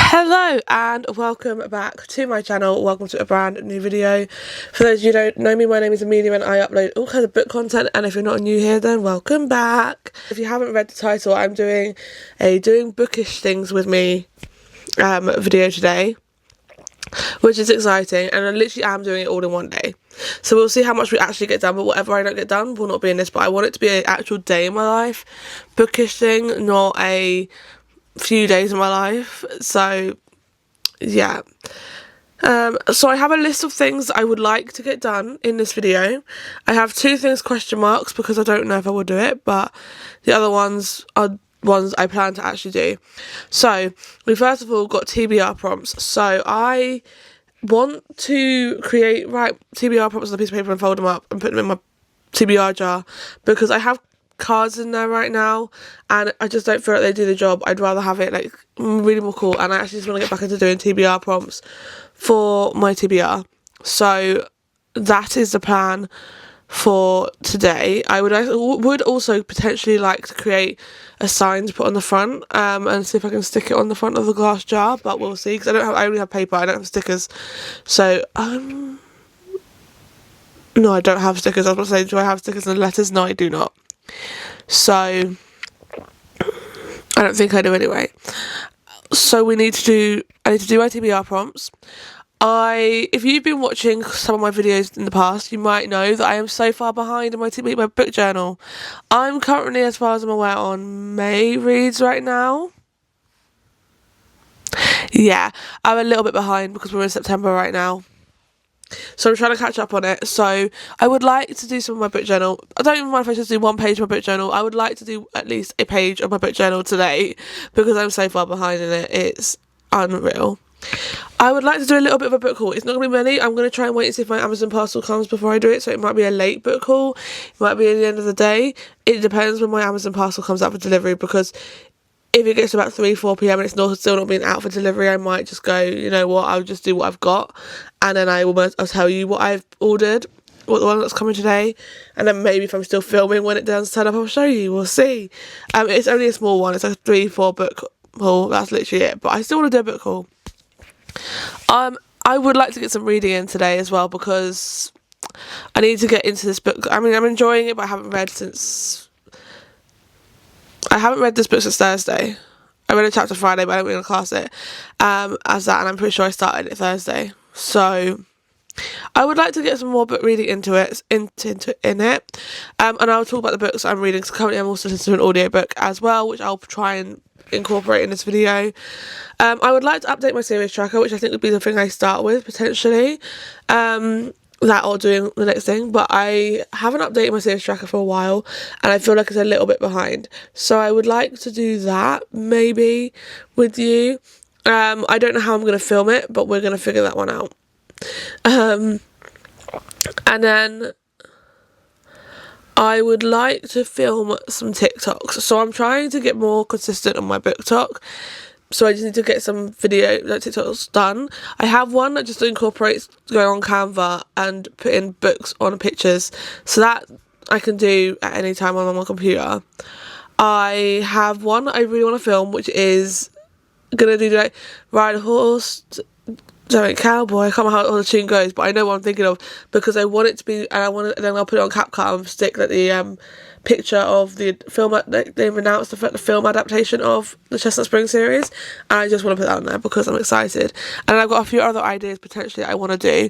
Hello and welcome back to my channel. Welcome to a brand new video. For those of you who don't know me, my name is Amelia and I upload all kinds of book content, and if you're not new here then welcome back. If you haven't read the title, I'm doing a doing bookish things with me video today, which is exciting, and I literally am doing it all in one day. So we'll see how much we actually get done, but whatever I don't get done will not be in this, but I want it to be an actual day in my life bookish thing, not a few days in my life. So yeah, so I have a list of things I would like to get done in this video. I have two things question marks because I don't know if I will do it, but the other ones are ones I plan to actually do. So we first of all got TBR prompts. So I want to write TBR prompts on a piece of paper and fold them up and put them in my TBR jar, because I have cards in there right now and I just don't feel like they do the job. I'd rather have it like really more cool, and I actually just want to get back into doing TBR prompts for my TBR. So that is the plan for today. I would also potentially like to create a sign to put on the front and see if I can stick it on the front of the glass jar, but we'll see, because I only have paper, I don't have stickers. So no, I don't have stickers. I was going to say, do I have stickers and letters? No, I do not. So I don't think I do anyway. So I need to do my TBR prompts. If you've been watching some of my videos in the past, you might know that I am so far behind in my book journal. I'm currently, as far as I'm aware, on May reads right now. Yeah, I'm a little bit behind because we're in September right now. So I'm trying to catch up on it. So I would like to do some of my book journal. I don't even mind if I just do one page of my book journal. I would like to do at least a page of my book journal today because I'm so far behind in it. It's unreal. I would like to do a little bit of a book haul. It's not going to be many. I'm going to try and wait and see if my Amazon parcel comes before I do it. So it might be a late book haul. It might be at the end of the day. It depends when my Amazon parcel comes out for delivery, because if it gets to about 3-4 p.m. and it's still not being out for delivery, I might just go, you know what, I'll just do what I've got, and then I'll tell you what I've ordered, what the one that's coming today, and then maybe if I'm still filming when it does turn up, I'll show you. We'll see. It's only a small one. It's like a 3-4 book haul. That's literally it. But I still want to do a book haul. I would like to get some reading in today as well, because I need to get into this book. I mean, I'm enjoying it, but I haven't read this book since Thursday. I read a chapter Friday, but I don't really class it as that, and I'm pretty sure I started it Thursday. So I would like to get some more book reading into it. And I'll talk about the books I'm reading, because currently I'm also listening to an audiobook as well, which I'll try and incorporate in this video. I would like to update my series tracker, which I think would be the thing I start with potentially. That or doing the next thing, but I haven't updated my series tracker for a while and I feel like it's a little bit behind, so I would like to do that maybe with you. I don't know how I'm going to film it, but we're going to figure that one out. And then I would like to film some TikToks, so I'm trying to get more consistent on my book talk. So I just need to get some video TikToks done. I have one that just incorporates going on Canva and putting books on pictures, so that I can do at any time on my computer. I have one that I really want to film, which is gonna do like ride a horse, cowboy. I can't remember how the tune goes, but I know what I'm thinking of, because I want it to be, and then I'll put it on CapCut and stick like the picture of the film that they've announced, the film adaptation of the Chestnut Spring series, and I just want to put that on there because I'm excited. And I've got a few other ideas potentially I want to do,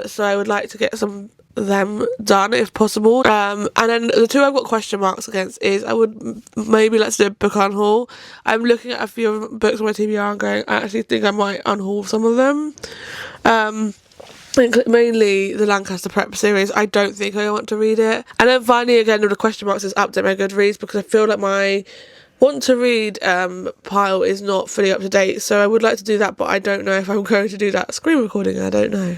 so I would like to get some of them done if possible. And then the two I've got question marks against is I would maybe let's do a book unhaul. I'm looking at a few books on my TBR and going, I actually think I might unhaul some of them. Mainly the Lancaster Prep series. I don't think I want to read it. And then finally, again, with the question marks, is update my Goodreads, because I feel like my want to read pile is not fully up to date. So I would like to do that, but I don't know if I'm going to do that screen recording. I don't know.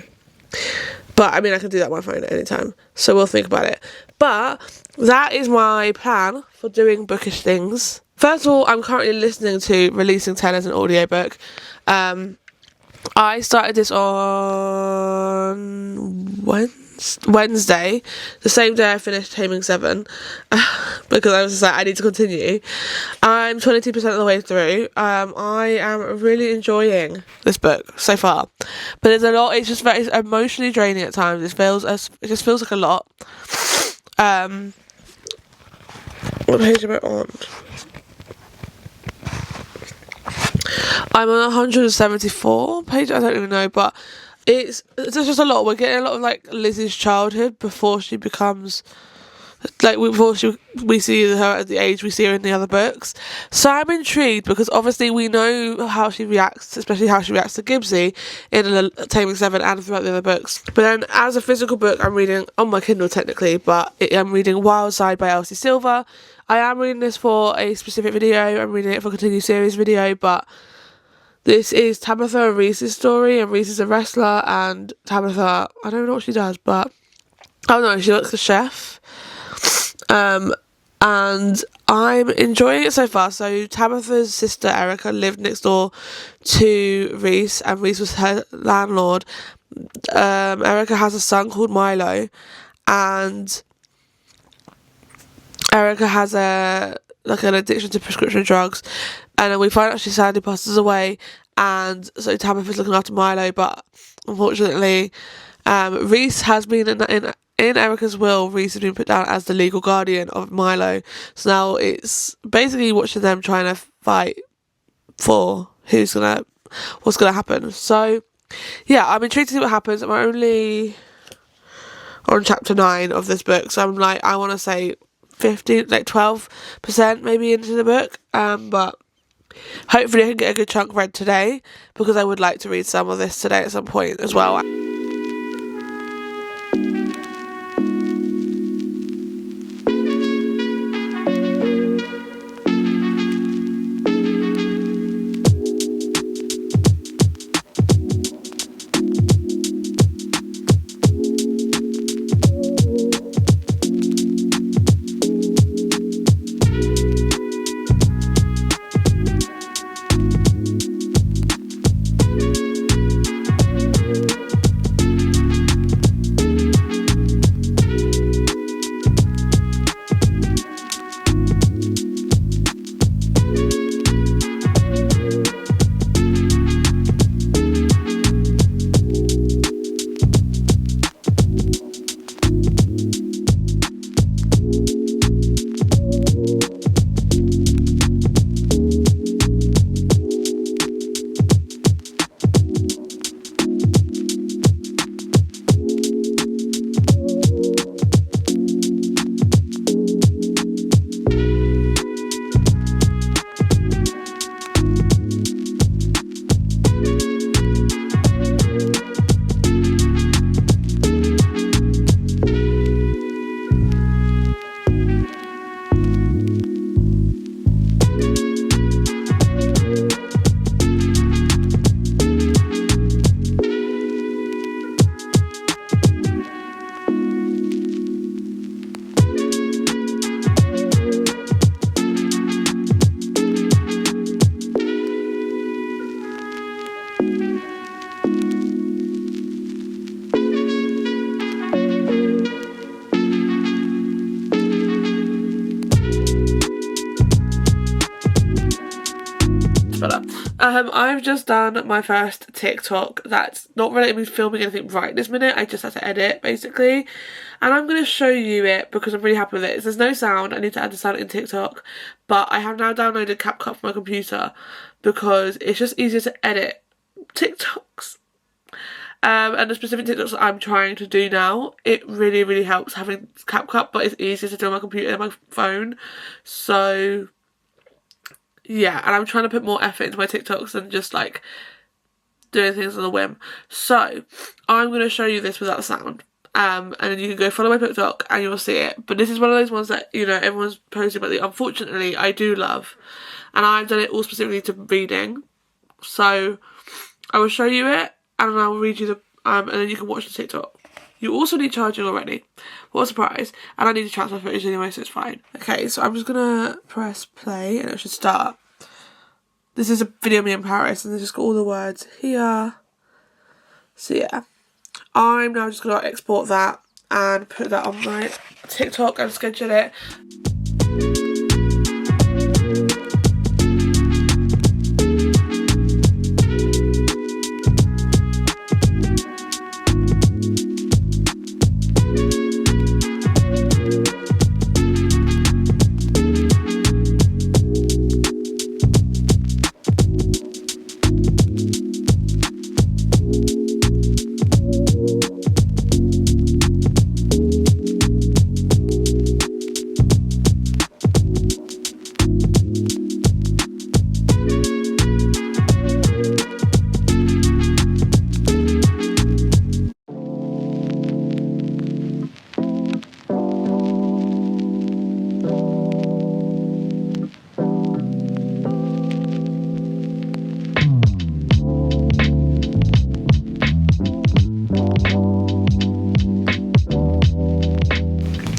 But I mean, I can do that on my phone at any time, so we'll think about it. But that is my plan for doing bookish things. First of all, I'm currently listening to Releasing 10 as an audiobook. I started this on Wednesday. Wednesday, the same day I finished Taming 7, because I was just like, I need to continue. I'm 22% of the way through. I am really enjoying this book so far, but there's a lot. It's just very emotionally draining at times. It just feels like a lot. What page am I on? I'm on 174 page. I don't even know, but it's just a lot. We're getting a lot of like Lizzie's childhood before she becomes like we see her at the age we see her in the other books. So I'm intrigued because obviously we know how she reacts, especially how she reacts to Gibbsy in Taming 7 and throughout the other books. But then as a physical book, I'm reading on my Kindle technically, but I'm reading Wild Side by Elsie Silver. I am reading this for a specific video. I'm reading it for a continued series video, but this is Tabitha and Reese's story, and Reese is a wrestler, and Tabitha, I don't know what she does, but oh no, she looks a chef. And I'm enjoying it so far. So Tabitha's sister Erica lived next door to Reese, and Reese was her landlord. Erica has a son called Milo, and Erica has an addiction to prescription drugs, and then we find out she sadly passes away, and so Tabitha's looking after Milo, but unfortunately Reese has been in Erica's will. Reese has been put down as the legal guardian of Milo, so now it's basically watching them trying to fight for what's gonna happen. So yeah, I'm intrigued to see what happens. I'm only on chapter 9 of this book, so I'm like, I want to say 12% maybe into the book, but hopefully I can get a good chunk read today, because I would like to read some of this today at some point as well. I've just done my first TikTok that's not related to me filming anything right this minute. I just had to edit basically, and I'm going to show you it because I'm really happy with it. There's no sound. I need to add the sound in TikTok, but I have now downloaded CapCut for my computer because it's just easier to edit TikToks. And the specific TikToks that I'm trying to do now, it really helps having CapCut, but it's easier to do on my computer than my phone. So yeah, and I'm trying to put more effort into my TikToks than just like doing things on a whim. So I'm going to show you this without the sound, and then you can go follow my TikTok and you'll see it. But this is one of those ones that, you know, everyone's posting about. Unfortunately, I do love, and I've done it all specifically to reading. So I will show you it, and I will read you the and then you can watch the TikTok. You also need charging already. What a surprise. And I need to transfer footage anyway, so it's fine. Okay, so I'm just gonna press play and it should start. This is a video of me in Paris, and they've just got all the words here. So yeah, I'm now just gonna export that and put that on my TikTok and schedule it.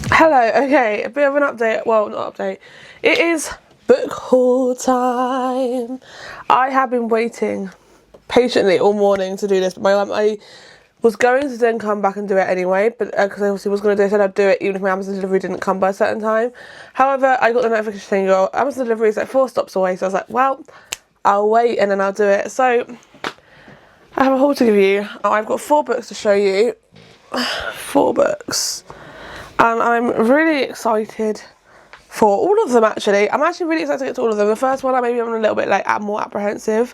Hello, okay, a bit of an update, well not update, it is book haul time. I have been waiting patiently all morning to do this, but I was going to then come back and do it anyway, but because I obviously was going to do it, I said I'd do it even if my Amazon delivery didn't come by a certain time. However, I got the notification saying your Amazon delivery is like 4 stops away, so I was like, well, I'll wait and then I'll do it. So, I have a haul to give you. I've got 4 books to show you. 4 books. And I'm really excited for all of them actually. I'm actually really excited to get to all of them. The first one I'm a little bit like more apprehensive.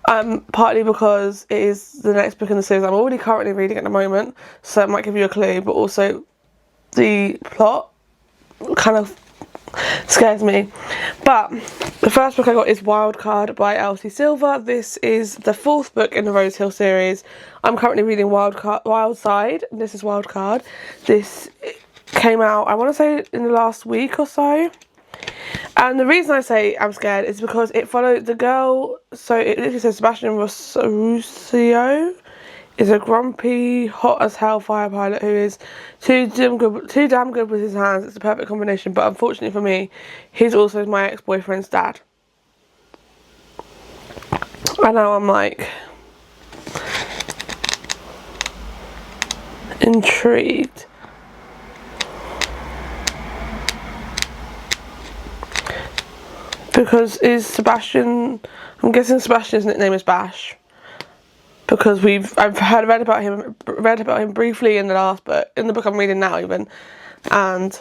Partly because it is the next book in the series I'm already currently reading at the moment. So it might give you a clue, but also the plot kind of scares me. But the first book I got is Wildcard by Elsie Silver. This is the 4th book in the Rose Hill series. I'm currently reading Wildside. This is Wildcard. This came out, I want to say, in the last week or so. And the reason I say I'm scared is because it followed the girl, so it literally says Sebastian Ruscio is a grumpy, hot as hell fire pilot who is too damn good with his hands. It's a perfect combination, but unfortunately for me, he's also my ex-boyfriend's dad. And now I'm like intrigued. Because I'm guessing Sebastian's nickname is Bash. Because I've read about him briefly in the last book, in the book I'm reading now even, and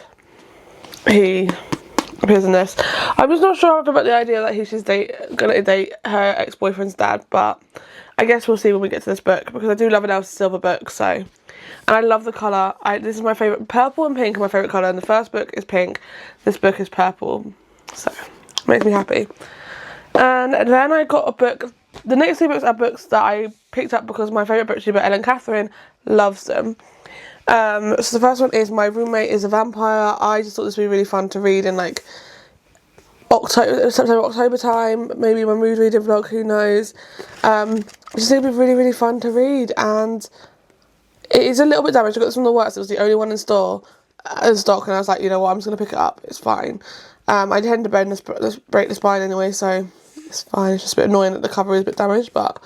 he appears in this. I'm just not sure about the idea that he's just gonna date her ex-boyfriend's dad, but I guess we'll see when we get to this book, because I do love an Elsie Silver book, so. And I love the colour. This is my favourite. Purple and pink are my favourite colour, and the first book is pink, this book is purple, so. Makes me happy. And then I got a book. The next 2 books are books that I picked up because my favourite booktuber Ellen Catherine loves them. So the first one is My Roommate is a Vampire. I just thought this would be really fun to read in like September, October time. Maybe my mood reading vlog, who knows. It's just going to be really, really fun to read. And it is a little bit damaged. I got this from the works. It was the only one in stock. And I was like, you know what, I'm just going to pick it up. It's fine. I tend to break the spine anyway, so it's fine. It's just a bit annoying that the cover is a bit damaged, but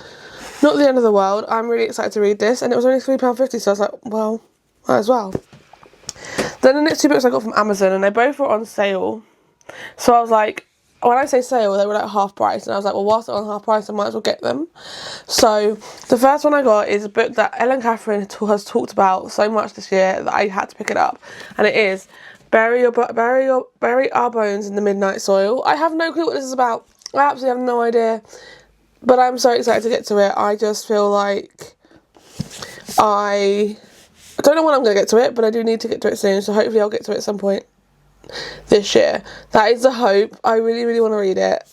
not the end of the world. I'm really excited to read this, and it was only £3.50, so I was like, well, might as well. Then the next 2 books I got from Amazon, and they both were on sale. So I was like, when I say sale, they were like half price, and I was like, well, whilst they're on half price, I might as well get them. So the first one I got is a book that Ellen Catherine has talked about so much this year that I had to pick it up, and it is Bury Our Bones in the Midnight Soil. I have no clue what this is about. I absolutely have no idea. But I'm so excited to get to it. I just feel like I don't know when I'm going to get to it, but I do need to get to it soon. So hopefully I'll get to it at some point this year. That is the hope. I really, really want to read it.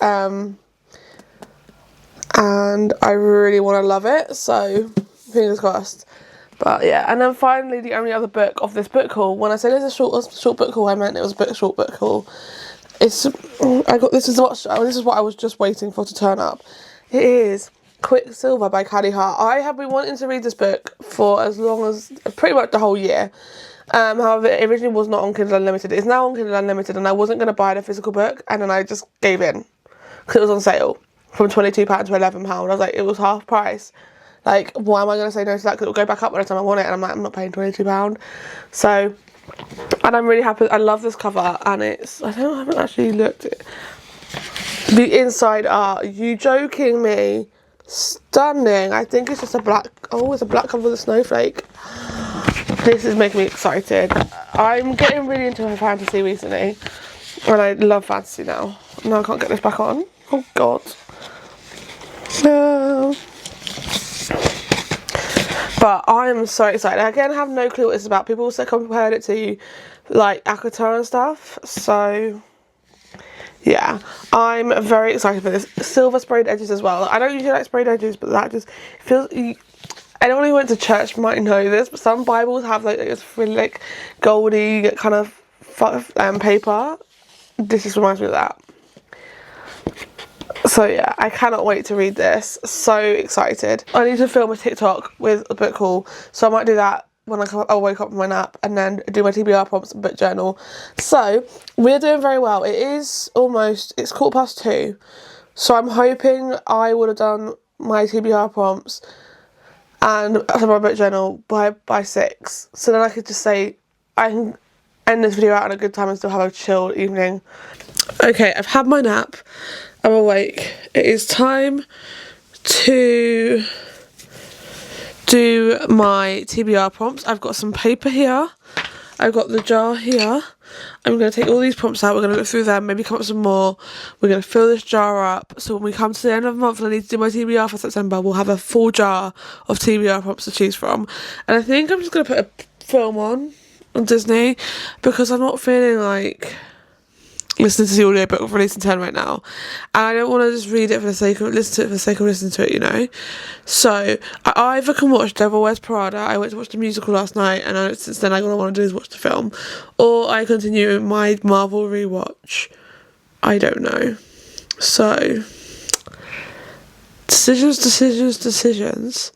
And I really want to love it. So fingers crossed. But yeah, and then finally the only other book of this book haul. When I say there's a short book haul, I meant it was a short book haul. This is what I was just waiting for to turn up. It is Quicksilver by Caddy Hart. I have been wanting to read this book for as long as pretty much the whole year. However, it originally was not on Kindle Unlimited. It's now on Kindle Unlimited, and I wasn't going to buy the physical book, and then I just gave in because it was on sale from £22 to £11. I was like, it was half price. Like, why am I going to say no to that? Because it will go back up by the time I want it, and I'm like, I'm not paying £22. So, and I'm really happy. I love this cover, and it's, I haven't actually looked at the inside art. Are you joking me? Stunning. I think it's just a black, oh, it's a black cover with a snowflake. This is making me excited. I'm getting really into my fantasy recently, and I love fantasy now. No, I can't get this back on. Oh God. No. But I'm so excited. Again, I have no clue what this is about. People also compared it to like Akatar and stuff. So yeah, I'm very excited for this. Silver sprayed edges as well. I don't usually like sprayed edges, but that just feels. Anyone who went to church might know this, but some Bibles have like this really like goldy kind of paper. This just reminds me of that. So yeah, I cannot wait to read this. So excited. I need to film a TikTok with a book haul, so I might do that when I'll wake up from my nap, and then do my TBR prompts and book journal. So we're doing very well. It is almost, it's 2:15, so I'm hoping I would have done my TBR prompts and my book journal by 6, so then I could just say I can end this video out on a good time and still have a chill evening. Okay, I've had my nap. I'm awake. It is time to do my TBR prompts. I've got some paper here. I've got the jar here. I'm going to take all these prompts out. We're going to look through them, maybe come up with some more. We're going to fill this jar up. So when we come to the end of the month and I need to do my TBR for September, we'll have a full jar of TBR prompts to choose from. And I think I'm just going to put a film on Disney, because I'm not feeling like listening to the audiobook released in 10 right now, and I don't want to just read it for the sake of listen to it for the sake of listening to it, you know. So I either can watch Devil Wears Prada. I went to watch the musical last night, and since then all I want to do is watch the film, or I continue my Marvel rewatch. I don't know. So decisions.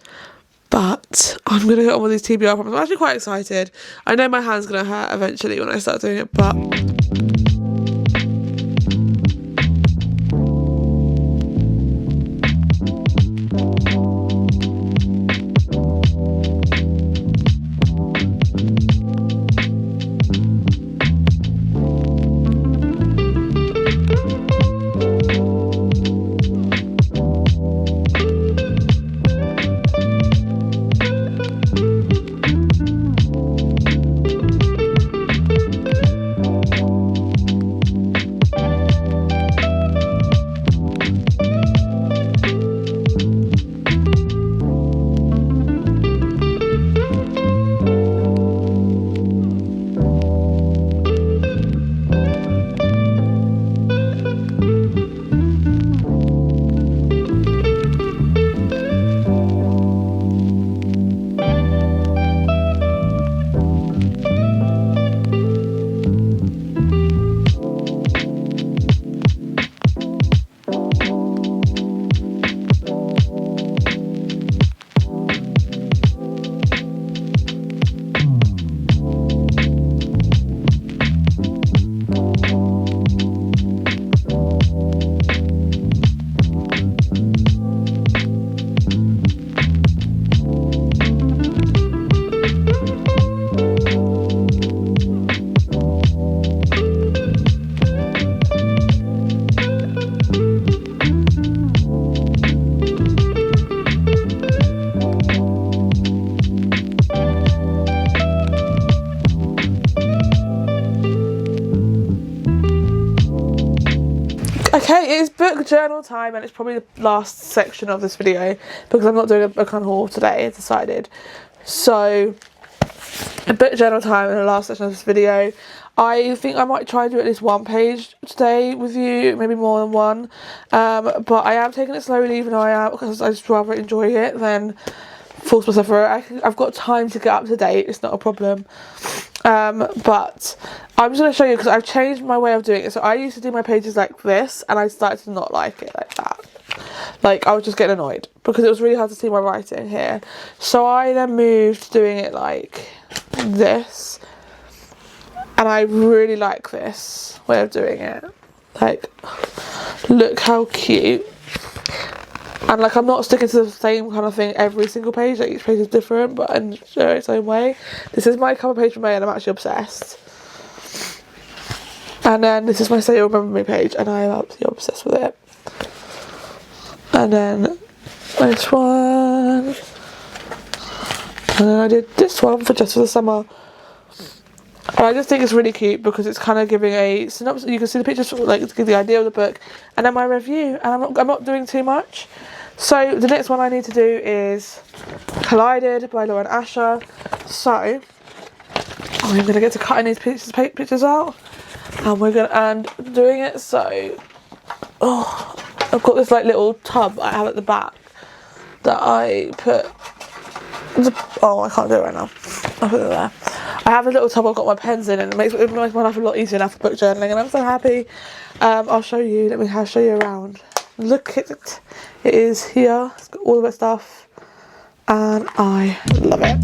But I'm going to get on with these TBR problems. I'm actually quite excited. I know my hand's going to hurt eventually when I start doing it, but okay, it is book journal time, and it's probably the last section of this video because I'm not doing a book on haul today, I decided. So, a book journal time in the last section of this video. I think I might try and do at least one page today with you, maybe more than one. But I am taking it slowly, even though I am, because I just rather enjoy it than force myself through it. I've got time to get up to date, it's not a problem. But I'm just going to show you, because I've changed my way of doing it. So I used to do my pages like this, and I started to not like it like that. Like, I was just getting annoyed because it was really hard to see my writing here. So I then moved to doing it like this, and I really like this way of doing it. Like, look how cute. And like, I'm not sticking to the same kind of thing every single page, like each page is different, but in its own way. This is my cover page for May and I'm actually obsessed. And then this is my Say You'll Remember Me page and I am absolutely obsessed with it. And then this one. And then I did this one for Just for the Summer. And I just think it's really cute because it's kind of giving a synopsis. You can see the pictures, like, to give the idea of the book, and then my review. And I'm not doing too much. So the next one I need to do is Collided by Lauren Asher. So I'm gonna get to cutting these pictures out, and doing it. So I've got this like little tub I have at the back that I put. I can't do it right now. I'll put it there. I have a little tub I've got my pens in and it makes my life a lot easier now for book journaling and I'm so happy. I'll show you, I'll show you around. Look at it. It is here. It's got all of its stuff and I love it.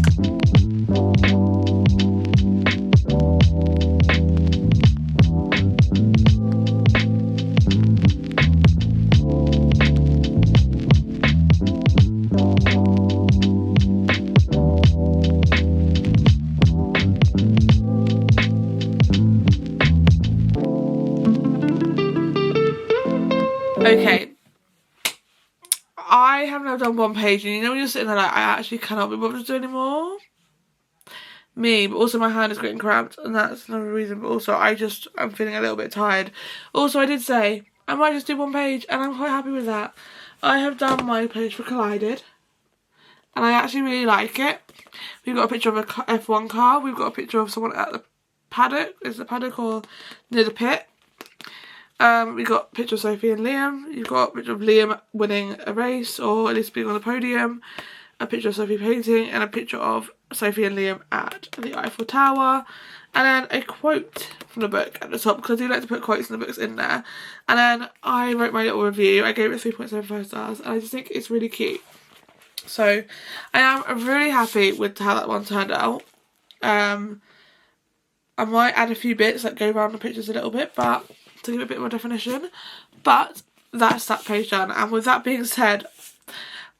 Okay, I have now done one page and you know when you're sitting there like, I actually cannot be bothered to do anymore? Me, but also my hand is getting cramped and that's another reason, but also I'm feeling a little bit tired. Also, I did say I might just do one page and I'm quite happy with that. I have done my page for Collided and I actually really like it. We've got a picture of a F1 car, we've got a picture of someone at the paddock, is the paddock or near the pit? We got a picture of Sophie and Liam. You've got a picture of Liam winning a race or at least being on the podium. A picture of Sophie painting and a picture of Sophie and Liam at the Eiffel Tower. And then a quote from the book at the top because I do like to put quotes from the books in there. And then I wrote my little review. I gave it 3.75 stars and I just think it's really cute. So I am really happy with how that one turned out. I might add a few bits that go around the pictures a little bit, but to give it a bit more definition, but that's that page done. And with that being said,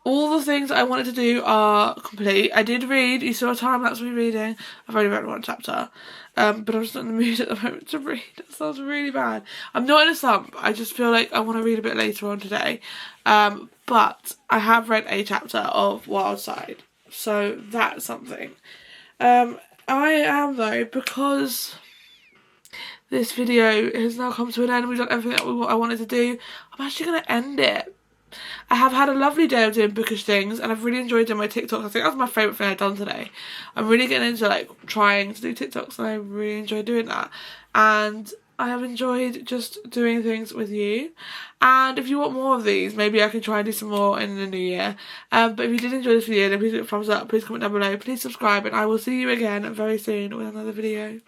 all the things I wanted to do are complete. I did read, you saw a time-lapse of me reading. I've only read one chapter, but I'm just not in the mood at the moment to read. That sounds really bad. I'm not in a slump, I just feel like I want to read a bit later on today. But I have read a chapter of Wild Side, so that's something. I am though, because this video has now come to an end, we've done everything that I wanted to do, I'm actually going to end it. I have had a lovely day of doing bookish things and I've really enjoyed doing my TikToks. I think that's my favourite thing I've done today. I'm really getting into like trying to do TikToks and I really enjoy doing that. And I have enjoyed just doing things with you. And if you want more of these, maybe I can try and do some more in the new year. But if you did enjoy this video, then please give it a thumbs up, please comment down below, please subscribe, and I will see you again very soon with another video.